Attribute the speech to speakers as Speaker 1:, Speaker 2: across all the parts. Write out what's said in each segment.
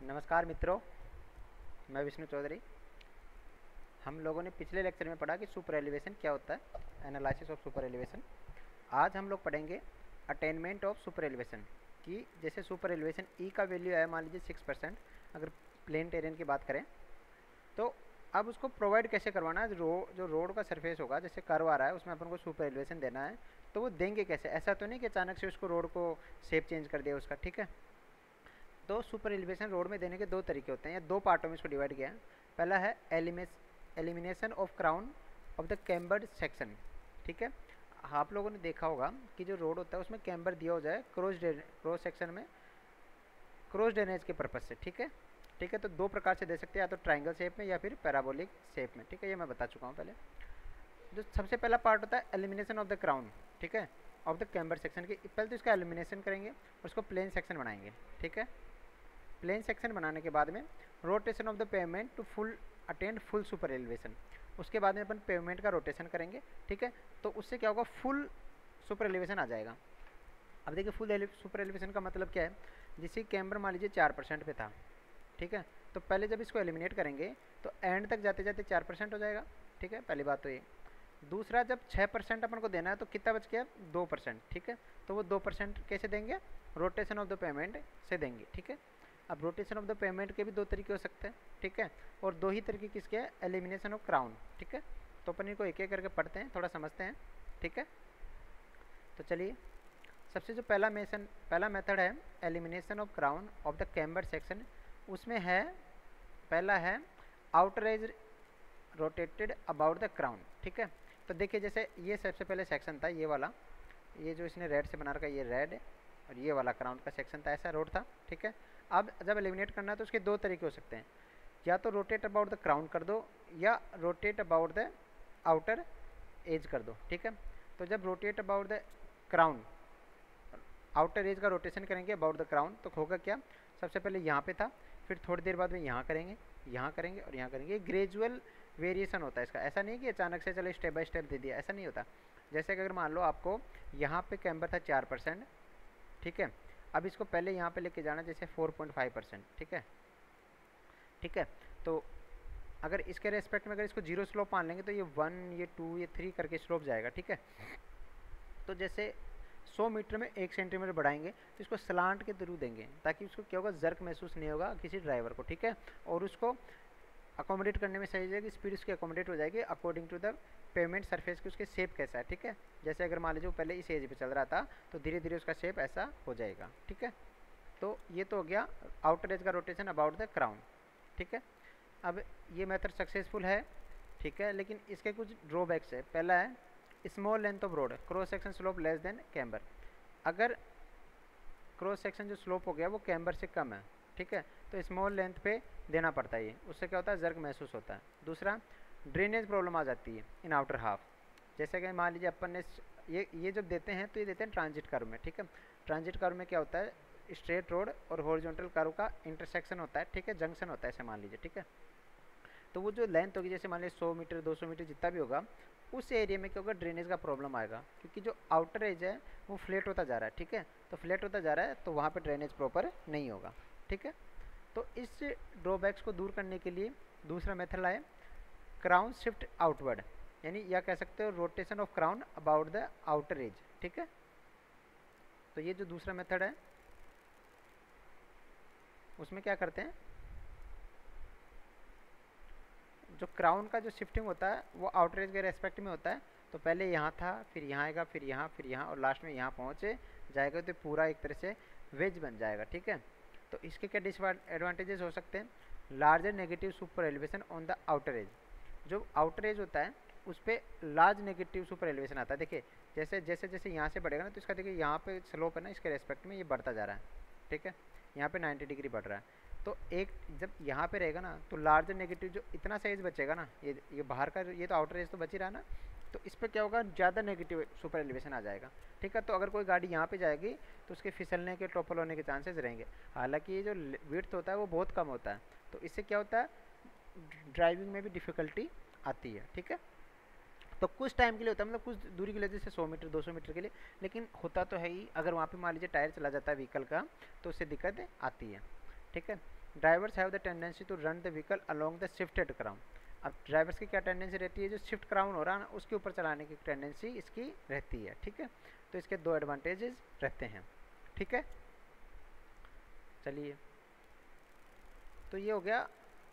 Speaker 1: नमस्कार मित्रों, मैं विष्णु चौधरी। हम लोगों ने पिछले लेक्चर में पढ़ा कि सुपर एलिवेशन क्या होता है, एनालिसिस ऑफ सुपर एलिवेशन। आज हम लोग पढ़ेंगे अटेनमेंट ऑफ सुपर एलिवेशन कि जैसे सुपर एलिवेशन ई का वैल्यू है मान लीजिए 6%, अगर प्लेन टेरेन की बात करें तो अब उसको प्रोवाइड कैसे करवाना है। जो रोड का सरफेस होगा, जैसे कर्व आ रहा है, उसमें अपन को सुपर एलिवेशन देना है, तो वो देंगे कैसे। ऐसा तो नहीं कि अचानक से उसको रोड को शेप चेंज कर दिया उसका, ठीक है। तो सुपर एलिवेशन रोड में देने के दो तरीके होते हैं, या दो पार्टों में इसको डिवाइड किया है। पहला है elimination of crown of the cambered section, ठीक है। आप लोगों ने देखा होगा कि जो रोड होता है उसमें कैम्बर दिया हो जाए क्रॉस सेक्शन में, क्रॉस ड्रेनेज के पर्पज से, ठीक है। ठीक है, तो दो प्रकार से दे सकते हैं, या तो ट्राइंगल शेप में या फिर पैराबोलिक शेप में, ठीक है। ये मैं बता चुका हूँ पहले। जो सबसे पहला पार्ट होता है एलिमिनेशन ऑफ द क्राउन, ठीक है, ऑफ द कैम्बर सेक्शन की। पहले तो इसका एलिमिनेशन करेंगे और उसको प्लेन सेक्शन बनाएंगे, ठीक है। प्लेन सेक्शन बनाने के बाद में rotation of the pavement to full attend full super elevation. उसके बाद में अपन पेवमेंट का रोटेशन करेंगे, ठीक है। तो उससे क्या होगा, फुल सुपर एलिवेशन आ जाएगा। अब देखिए फुल सुपर एलिवेशन का मतलब क्या है। जिसे कैम्बर मान लीजिए 4% पे था, ठीक है, तो पहले जब इसको एलिमिनेट करेंगे तो एंड तक जाते जाते 4% हो जाएगा, ठीक है। पहली बात तो ये। दूसरा, जब 6% अपन को देना है तो कितना बच गया, 2%, ठीक है। तो वो 2% कैसे देंगे, रोटेशन ऑफ द पेमेंट से देंगे, ठीक है। अब रोटेशन ऑफ द पेमेंट के भी दो तरीके हो सकते हैं, ठीक है। और दो ही तरीके किसके हैं, एलिमिनेशन ऑफ क्राउन, ठीक है। तो अपन इनको एक एक करके पढ़ते हैं, थोड़ा समझते हैं, ठीक है। तो चलिए, सबसे जो पहला मेथड है elimination of crown of the camber section, उसमें है पहला है outer as rotated about the crown, ठीक है। तो देखिए जैसे ये सबसे पहले सेक्शन था, ये वाला, ये जो इसने रेड से बना रखा है, ये रेड, और ये वाला क्राउन का सेक्शन था, ऐसा रोड था, ठीक है। अब जब एलिमिनेट करना है तो उसके दो तरीके हो सकते हैं, या तो रोटेट अबाउट द क्राउन कर दो या rotate about the outer as कर दो, ठीक है। तो जब rotate about the crown, outer edge का रोटेशन करेंगे अबाउट द क्राउन, तो होगा क्या, सबसे पहले यहाँ पे था, फिर थोड़ी देर बाद में यहाँ करेंगे, यहाँ करेंगे और यहाँ करेंगे। ग्रेजुअल वेरिएशन होता है इसका, ऐसा नहीं कि अचानक से चलो स्टेप बाय स्टेप दे दिया, ऐसा नहीं होता। जैसे कि अगर मान लो आपको यहाँ पे कैम्बर था 4%, ठीक है। अब इसको पहले यहाँ पे लेके जाना जैसे 4.5%, ठीक है, ठीक है। तो अगर इसके रेस्पेक्ट में अगर इसको 0 स्लोप मान लेंगे तो ये 1, ये 2, ये 3 करके स्लोप जाएगा, ठीक है। तो जैसे 100 मीटर में 1 सेंटीमीटर बढ़ाएंगे तो इसको स्लांट के थ्रू देंगे, ताकि उसको क्या होगा, जर्क महसूस नहीं होगा किसी ड्राइवर को, ठीक है। और उसको अकोमोडेट करने में सही जाएगी, स्पीड उसकी अकोमोडेट हो जाएगी according to the payment surface की उसके शेप कैसा है, ठीक है। जैसे अगर मान लीजिए वो पहले इस एज पे चल रहा था तो धीरे धीरे उसका शेप ऐसा हो जाएगा, ठीक है। तो ये तो हो गया आउटर एज का रोटेशन अबाउट द क्राउन, ठीक है। अब ये मेथड सक्सेसफुल है, ठीक है, लेकिन इसके कुछ ड्रॉबैक्स है। पहला है small length of road, cross section slope less than camber. अगर क्रॉस सेक्शन जो स्लोप हो गया वो कैम्बर से कम है, ठीक है, तो स्मॉल लेंथ पे देना पड़ता है। ये उससे क्या होता है, जर्क महसूस होता है। दूसरा, ड्रेनेज प्रॉब्लम आ जाती है इन आउटर हाफ। जैसे कि मान लीजिए अपन ने ये जब देते हैं तो ये देते हैं ट्रांजिट कर्व में, ठीक है। ट्रांजिट कर्व में क्या होता है, स्ट्रेट रोड और हॉरिजॉन्टल कर्व का इंटरसेक्शन होता है, ठीक है, जंक्शन होता है ऐसे मान लीजिए, ठीक है। तो वो जो लेंथ होगी, जैसे मान लीजिए 100 मीटर 200 मीटर जितना भी होगा, उस एरिया में क्या होगा, ड्रेनेज का प्रॉब्लम आएगा, क्योंकि जो आउटर एज है वो फ्लैट होता जा रहा है, ठीक है। तो फ्लैट होता जा रहा है तो वहाँ पे ड्रेनेज प्रॉपर नहीं होगा, ठीक है। तो इस ड्रॉबैक्स को दूर करने के लिए दूसरा मेथड है क्राउन शिफ्ट आउटवर्ड, यानी या कह सकते हो rotation of crown about the outer as, ठीक है। तो ये जो दूसरा मेथड है उसमें क्या करते हैं, जो क्राउन का जो शिफ्टिंग होता है वो आउटर एज के रेस्पेक्ट में होता है। तो पहले यहाँ था, फिर यहाँ आएगा, फिर यहाँ और लास्ट में यहाँ पहुँचे जाएगा, तो पूरा एक तरह से वेज बन जाएगा, ठीक है। तो इसके क्या डिसएडवांटेजेस हो सकते हैं, larger negative super elevation on the outer as. जो आउटर एज होता है उस पर लार्ज नेगेटिव सुपर एलिवेशन आता है। देखिए जैसे जैसे जैसे यहाँ से बढ़ेगा ना, तो इसका देखिए यहाँ पे स्लोप है ना, इसके रेस्पेक्ट में ये बढ़ता जा रहा है, ठीक है। यहाँ पे 90 डिग्री बढ़ रहा है। तो एक जब यहाँ पे रहेगा ना तो लार्जर नेगेटिव जो इतना सा एज बचेगा ना, ये बाहर का, ये तो आउटर एज तो बच ही रहा ना, तो इस पर क्या होगा, ज़्यादा नेगेटिव सुपर एलिवेशन आ जाएगा, ठीक है। तो अगर कोई गाड़ी यहाँ पे जाएगी तो उसके फिसलने के, टॉपल होने के चांसेस रहेंगे। हालांकि ये जो विड्थ होता है वो बहुत कम होता है, तो इससे क्या होता है, ड्राइविंग में भी डिफ़िकल्टी आती है, ठीक है। तो कुछ टाइम के लिए होता है, मतलब कुछ दूरी के लिए, जैसे 100 मीटर 200 मीटर के लिए, लेकिन होता तो है ही। अगर वहाँ पे मान लीजिए टायर चला जाता है व्हीकल का तो उससे दिक्कत आती है, ठीक है। Drivers have the tendency to run the vehicle along the shifted crown. अब ड्राइवर्स की क्या टेंडेंसी रहती है, जो शिफ्ट क्राउन हो रहा है ना उसके ऊपर चलाने की टेंडेंसी इसकी रहती है, ठीक है। तो इसके दो एडवांटेजेस रहते हैं, ठीक है। चलिए, तो ये हो गया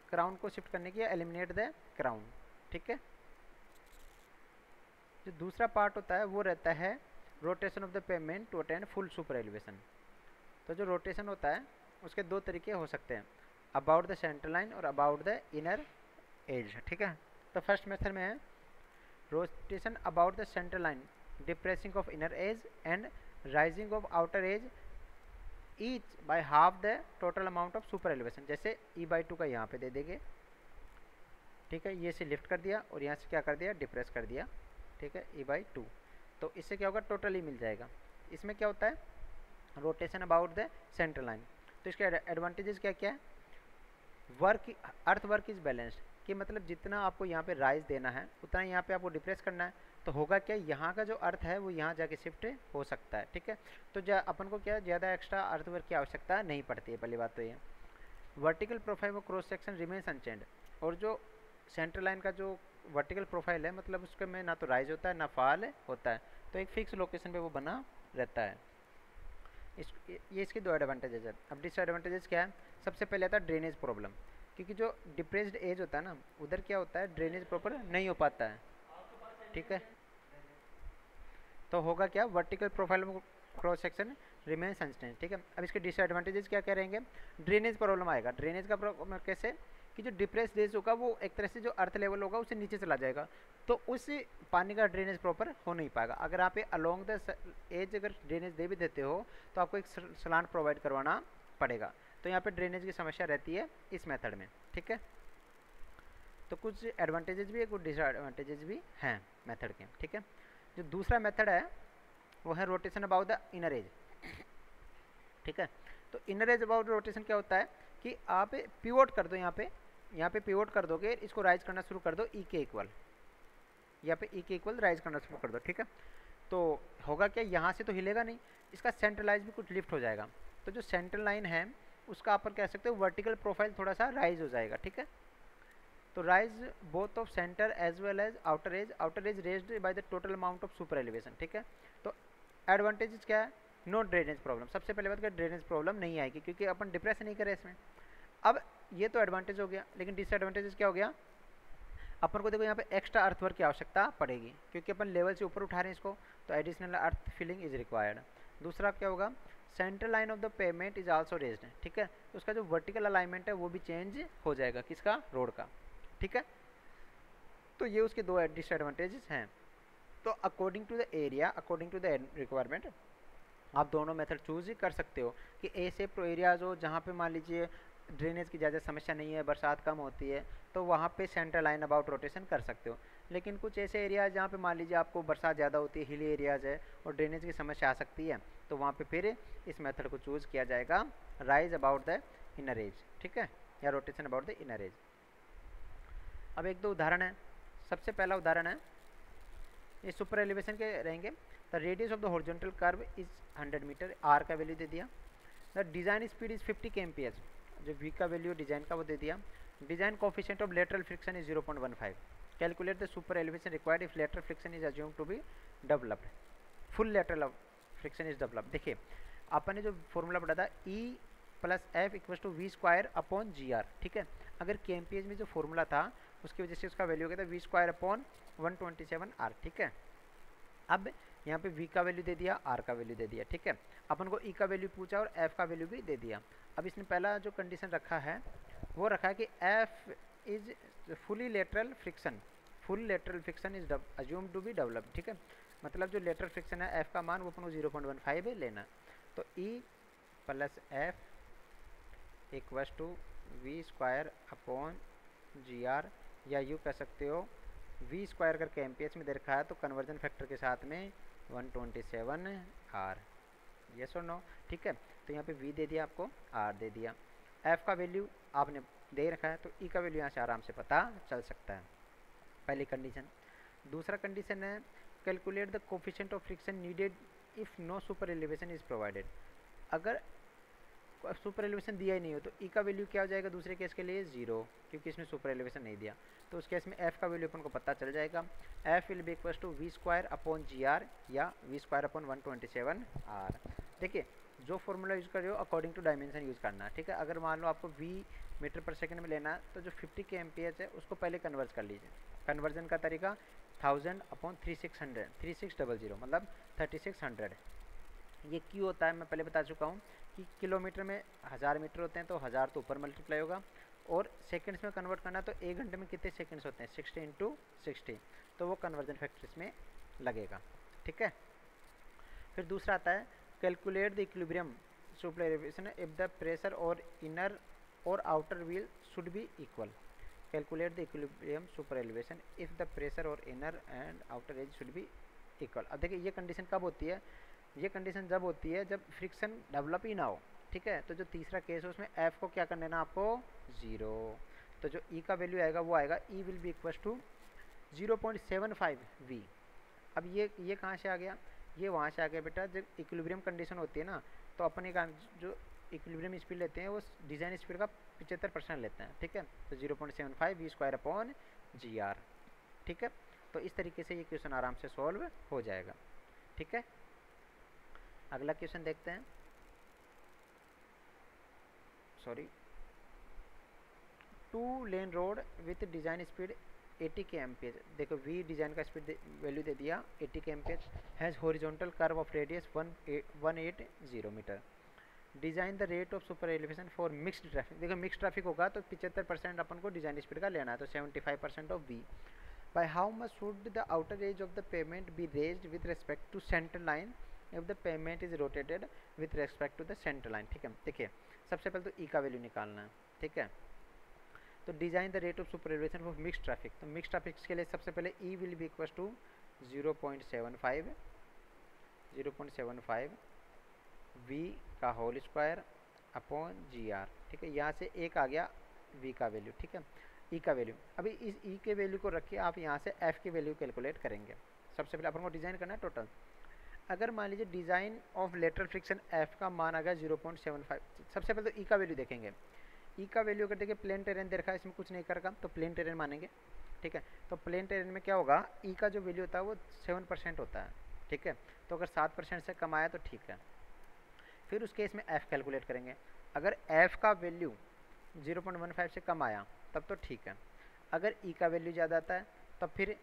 Speaker 1: क्राउन को शिफ्ट करने की, एलिमिनेट द क्राउन, ठीक है। जो दूसरा पार्ट होता है वो रहता है rotation of the payment to attain full super elevation. तो जो रोटेशन होता है उसके दो तरीके हो सकते हैं, अबाउट द सेंटर लाइन और अबाउट द इनर एज, ठीक है। तो फर्स्ट मेथड में है rotation about the centre line, depressing of inner as and rising of outer as each by half the total amount of super elevation. जैसे E/2 का यहाँ पे दे देंगे, ठीक है, ये से लिफ्ट कर दिया और यहाँ से क्या कर दिया, डिप्रेस कर दिया, ठीक है, E/2। तो इससे क्या होगा, टोटल ही मिल जाएगा। इसमें क्या होता है, rotation about the centre line. तो इसके एडवांटेजेस क्या क्या है, work earth work is balanced, कि मतलब जितना आपको यहाँ पे राइज देना है उतना यहाँ पे आपको डिप्रेस करना है। तो होगा क्या, यहाँ का जो अर्थ है वो यहाँ जाके शिफ्ट हो सकता है, ठीक है। तो अपन को क्या ज़्यादा एक्स्ट्रा अर्थ वर्क की आवश्यकता नहीं पड़ती है, पहली बात तो ये। वर्टिकल प्रोफाइल और क्रॉस सेक्शन रिमेन्स अनचेंज्ड, और जो सेंटर लाइन का जो वर्टिकल प्रोफाइल है मतलब उसके में ना तो राइज होता है ना फॉल होता है, तो एक फिक्स लोकेशन पे वो बना रहता है। ये इसके दो एडवांटेजेस है। अब डिसएडवांटेजेस क्या है, सबसे पहले आता है ड्रेनेज प्रॉब्लम, क्योंकि जो डिप्रेस्ड एज होता है ना उधर क्या होता है, ड्रेनेज प्रॉपर नहीं हो पाता है, ठीक है। तो होगा क्या, वर्टिकल प्रोफाइल में क्रॉस सेक्शन रिमेन्स अनचेंज्ड, ठीक है। अब इसके डिसएडवांटेजेस क्या क्या रहेंगे, ड्रेनेज प्रॉब्लम आएगा। ड्रेनेज का प्रॉब्लम कैसे, कि जो डिप्रेस्ड एज होगा वो एक तरह से जो अर्थ लेवल होगा उससे नीचे चला जाएगा, तो उस पानी का ड्रेनेज प्रॉपर हो नहीं पाएगा। अगर आप अलोंग द एज अगर ड्रेनेज दे भी देते हो तो आपको एक स्लांट प्रोवाइड करवाना पड़ेगा। तो यहाँ पे ड्रेनेज की समस्या रहती है इस मेथड में, ठीक है। तो कुछ एडवांटेजेस भी है, कुछ डिसएडवांटेजेस भी हैं मेथड के, ठीक है। जो दूसरा मेथड है वो है rotation about the inner as, ठीक है। तो इनर एज अबाउट रोटेशन क्या होता है कि आप पिवोट कर दो, यहाँ पे पिवोट कर दोगे, इसको राइज करना शुरू कर दो ई के इक्वल, यहाँ पे ई के इक्वल राइज करना शुरू कर दो, ठीक है। तो होगा क्या, यहाँ से तो हिलेगा नहीं, इसका सेंट्रलाइज भी कुछ लिफ्ट हो जाएगा। तो जो सेंट्रल लाइन है उसका आप कह सकते हो वर्टिकल प्रोफाइल थोड़ा सा राइज हो जाएगा, ठीक है। तो raise both of centre as well as outer edge raised by the total amount of super elevation, ठीक है। तो एडवांटेजेस क्या है, नो ड्रेनेज प्रॉब्लम, सबसे पहले बात क्या, ड्रेनेज प्रॉब्लम नहीं आएगी क्योंकि अपन डिप्रेस नहीं करें इसमें। अब ये तो एडवांटेज हो गया, लेकिन डिसएडवांटेजेस क्या हो गया, अपन को देखो यहाँ पे एक्स्ट्रा अर्थ वर्क की आवश्यकता पड़ेगी क्योंकि अपन लेवल से ऊपर उठा रहे हैं इसको, तो additional earth filling is required. दूसरा क्या होगा, central line of the payment is also raised, ठीक है। तो उसका जो वर्टिकल अलाइनमेंट है वो भी चेंज हो जाएगा, किसका, रोड का, ठीक है। तो ये उसके दो डिसएडवांटेजेस हैं। तो according to the area, according to the requirement आप दोनों मेथड चूज ही कर सकते हो कि ऐसे एरियाज हो जहाँ पे मान लीजिए ड्रेनेज की ज़्यादा समस्या नहीं है, बरसात कम होती है, तो वहाँ पे सेंट्रल लाइन अबाउट रोटेशन कर सकते हो। लेकिन कुछ ऐसे एरियाज जहाँ पे मान लीजिए आपको बरसात ज़्यादा होती है, हिली एरियाज है और ड्रेनेज की समस्या आ सकती है, तो वहाँ पे फिर इस मेथड को चूज़ किया जाएगा, rise about the inner as, ठीक है, या rotation about the inner as. अब एक दो उदाहरण है। सबसे पहला उदाहरण है, ये सुपर एलिवेशन के रहेंगे। The radius of the horizontal curve is 100 metre, R का वैल्यू दे दिया। The design speed is 50 kmph, जो वी का वैल्यू डिज़ाइन का वो दे दिया। Design coefficient of lateral friction is 0.15। Calculate the super elevation required if lateral friction is assumed to be developed, full lateral friction is developed. देखिए अपन ने जो फॉर्मूला पढ़ा था E + F = V²/GR, ठीक है। अगर kmph में जो फॉर्मूला था उसकी वजह से उसका वैल्यू हो गया था V²/127R, ठीक है। अब यहाँ पे V का वैल्यू दे दिया, R का वैल्यू दे दिया, ठीक है। अपन को E का वैल्यू पूछा और F का वैल्यू भी दे दिया। अब इसने पहला जो कंडीशन रखा है वो रखा है कि F is fully lateral friction, full lateral friction is assumed to be developed, ठीक है। मतलब जो लेटरल फ्रिक्शन है F का मान वो अपन को 0.15 लेना। तो E + F = V²/GR, या यूँ कह सकते हो V² अगर kmph में दे रखा है तो कन्वर्जन फैक्टर के साथ में 127R, यस और नो, ठीक है। तो यहाँ पे V दे दिया, आपको R दे दिया, F का वैल्यू आपने दे रखा है, तो E का वैल्यू यहाँ से आराम से पता चल सकता है, पहली कंडीशन। दूसरा कंडीशन है calculate the coefficient of friction needed if no super elevation is provided. अगर सुपर एलिवेशन दिया ही नहीं हो तो ई का वैल्यू क्या हो जाएगा दूसरे केस के लिए 0, क्योंकि इसमें सुपर एलिवेशन नहीं दिया। तो उस केस में एफ का वैल्यू अपन को पता चल जाएगा, F will be equal to V square upon ji R या वी स्क्वायर अपॉन 127 आर। देखिए जो फॉर्मूला यूज़ कर रहे हो अकॉर्डिंग टू डायमेंशन यूज़ करना है, ठीक है। अगर मान लो आपको वी मीटर पर सेकंड में लेना है तो जो 50 के एम्पियर्स है उसको पहले कन्वर्ट कर लीजिए। कन्वर्जन का तरीका 1000 अपॉन 3600 मतलब 3600। ये क्यों होता है मैं पहले बता चुका हूँ कि किलोमीटर में 1000 मीटर होते हैं तो 1000 तो ऊपर मल्टीप्लाई होगा, और सेकंड्स में कन्वर्ट करना तो 1 घंटे में कितने सेकंड्स होते हैं 60 इंटू 60, तो वो कन्वर्जन फैक्टर इसमें लगेगा, ठीक है। फिर दूसरा आता है calculate the equilibrium super elevation if the pressure और इनर और outer wheel should be equal. Calculate the equilibrium super elevation if the pressure और inner and outer edge should be equal. अब देखिए ये कंडीशन कब होती है, ये कंडीशन जब होती है जब फ्रिक्शन डेवलप ही ना हो, ठीक है। तो जो तीसरा केस है उसमें एफ को क्या कर देना आपको 0, तो जो ई का वैल्यू आएगा वो आएगा e will be equal to 0.75 v. अब ये कहाँ से आ गया, ये वहाँ से आ गया बेटा, जब इक्विलिब्रियम कंडीशन होती है ना तो अपन एक जो इक्विलिब्रियम स्पीड लेते हैं वो डिज़ाइन स्पीड का 75% लेते हैं, ठीक है। तो 0.75 V square upon ji are, ठीक है। तो इस तरीके से ये क्वेश्चन आराम से सॉल्व हो जाएगा, ठीक है। अगला क्वेश्चन देखते हैं, sorry 2 lane road with design speed 80 K ampere. देखो वी डिज़ाइन का स्पीड वैल्यू दे दिया 80 K ampere, has horizontal curve of radius 180 metre. Design the rate of super elevation for mixed traffic. देखो मिक्स ट्रैफिक होगा तो 75% अपन को design speed का लेना है, तो 75% of V. By how much should the outer edge of the payment be raised with respect to centre line if the payment is rotated with respect to the centre line, ठीक है। देखिए सबसे पहले तो ई का वैल्यू निकालना है, ठीक है। तो design the rate of super elevation for mix traffic, तो मिक्स ट्रैफिक के लिए सबसे पहले e will be equal to 0.75 v का whole square upon ji are, ठीक है। यहाँ से एक आ गया वी का वैल्यू, ठीक है, ई का वैल्यू। अभी इस ई के वैल्यू को रख के आप यहाँ से एफ की वैल्यू कैलकुलेट करेंगे। सबसे पहले अपन को डिज़ाइन करना है टोटल। अगर मान लीजिए design of lateral friction F का मान आ गया 0.75, सबसे पहले तो ई का वैल्यू देखेंगे। ई का वैल्यू अगर देखिए प्लेन टेरेन दे रखा है, इसमें कुछ नहीं करेगा तो प्लेन टेरेन मानेंगे, ठीक है। तो प्लेन टेरेन में क्या होगा, ई का जो वैल्यू होता है वो 7% होता है, ठीक है। तो अगर 7% से कम आया तो ठीक है। फिर उस केस में एफ़ कैलकुलेट करेंगे। अगर एफ़ का वैल्यू 0.15 से कम आया तब तो ठीक है। अगर ई का वैल्यू ज़्यादा आता है तब फिर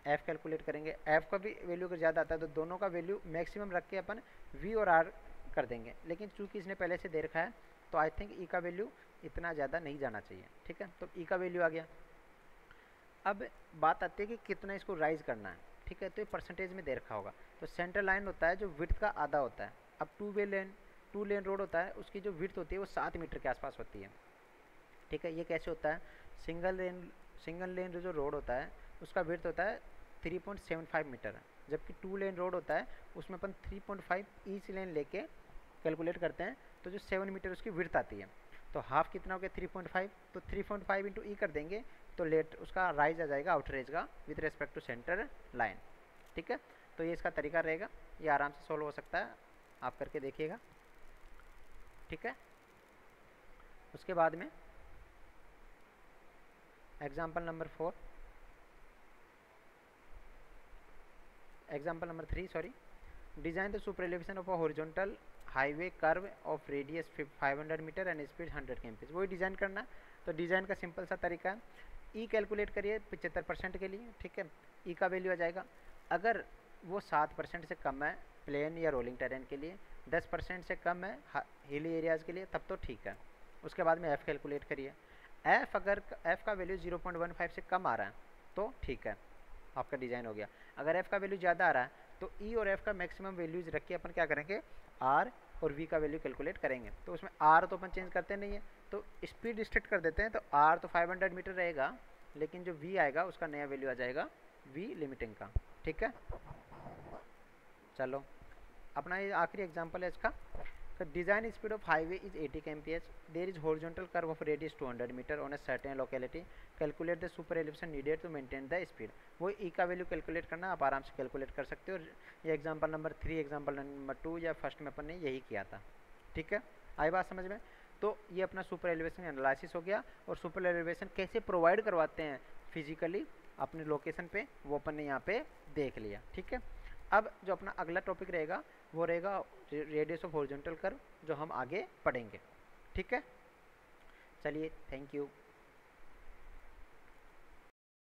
Speaker 1: एफ़ कैलकुलेट करेंगे। एफ़ का भी वैल्यू अगर ज़्यादा आता है तो दोनों का वैल्यू मैक्सिमम रख के अपन वी और आर कर देंगे। लेकिन चूंकि इसने पहले से दे रखा है तो आई थिंक ई का वैल्यू इतना ज़्यादा नहीं जाना चाहिए, ठीक है। तो ई का वैल्यू आ गया। अब बात आती है कि कितना इसको राइज करना है, ठीक है। तो ये परसेंटेज में दे रखा होगा। तो सेंटर लाइन होता है जो विड्थ का आधा होता है। अब टू लेन रोड होता है, उसकी जो विड्थ होती है वो 7 मीटर के आसपास होती है, ठीक है। ये कैसे होता है, सिंगल लेन जो रोड होता है उसका विड्थ होता है 3.75 मीटर, जबकि 2 लेन रोड होता है उसमें अपन 3.5 ईच लेन लेके कैलकुलेट करते हैं, तो जो 7 मीटर उसकी विड्थ आती है। तो हाफ कितना हो गया 3.5, तो 3.5 इंटू ई कर देंगे तो लेट उसका राइज आ जाएगा आउटर एज का with respect to centre line, ठीक है। तो ये इसका तरीका रहेगा, ये आराम से सॉल्व हो सकता है, आप करके देखिएगा, ठीक है। उसके बाद में example number 3 sorry, design the super elevation of a horizontal highway curve of radius 500 metre and speed 100 km। वही डिज़ाइन करना है। तो डिज़ाइन का सिंपल सा तरीका है, ई कैलकुलेट करिए 75% के लिए, ठीक है। ई का वैल्यू आ जाएगा। अगर वो 7% से कम है प्लेन या रोलिंग टेरेन के लिए, 10% से कम है हिली एरियाज़ के लिए, तब तो ठीक है। उसके बाद में एफ़ कैलकुलेट करिए। अगर एफ़ का वैल्यू 0.15 से कम आ रहा है तो ठीक है, आपका डिज़ाइन हो गया। अगर एफ़ का वैल्यू ज़्यादा आ रहा है तो ई और एफ़ का मैक्सिमम वैल्यूज़ रख के अपन क्या करेंगे, आर और वी का वैल्यू कैलकुलेट करेंगे। तो उसमें आर तो अपन चेंज करते नहीं है, तो स्पीड रिस्ट्रिक्ट कर देते हैं। तो आर तो 500 मीटर रहेगा, लेकिन जो वी आएगा उसका नया वैल्यू आ जाएगा वी लिमिटिंग का, ठीक है। चलो अपना ये आखिरी एग्जांपल है इसका। Design speed of highway is 80 km, there is horizontal curve of radius 200 metre on a certain locality, calculate the super elevation needed to maintain the speed. वो ई का वैल्यू कैलकुलेट करना, आप आराम से कैलकुलेट कर सकते हो। ये एग्जांपल नंबर 3, एग्जांपल नंबर 2 या फर्स्ट में अपन ने यही किया था, ठीक है। आई बात समझ में? तो ये अपना सुपर एलिवेशन एनालिसिस हो गया, और सुपर एलिवेशन कैसे प्रोवाइड करवाते हैं फिजिकली अपने लोकेशन पे, वो अपन ने यहाँ पे देख लिया। ठीक है, अब जो अपना अगला टॉपिक रहेगा वो रहेगा रेडियस ऑफ हॉरिजॉन्टल कर्व, जो हम आगे पढ़ेंगे। ठीक है, चलिए, थैंक यू।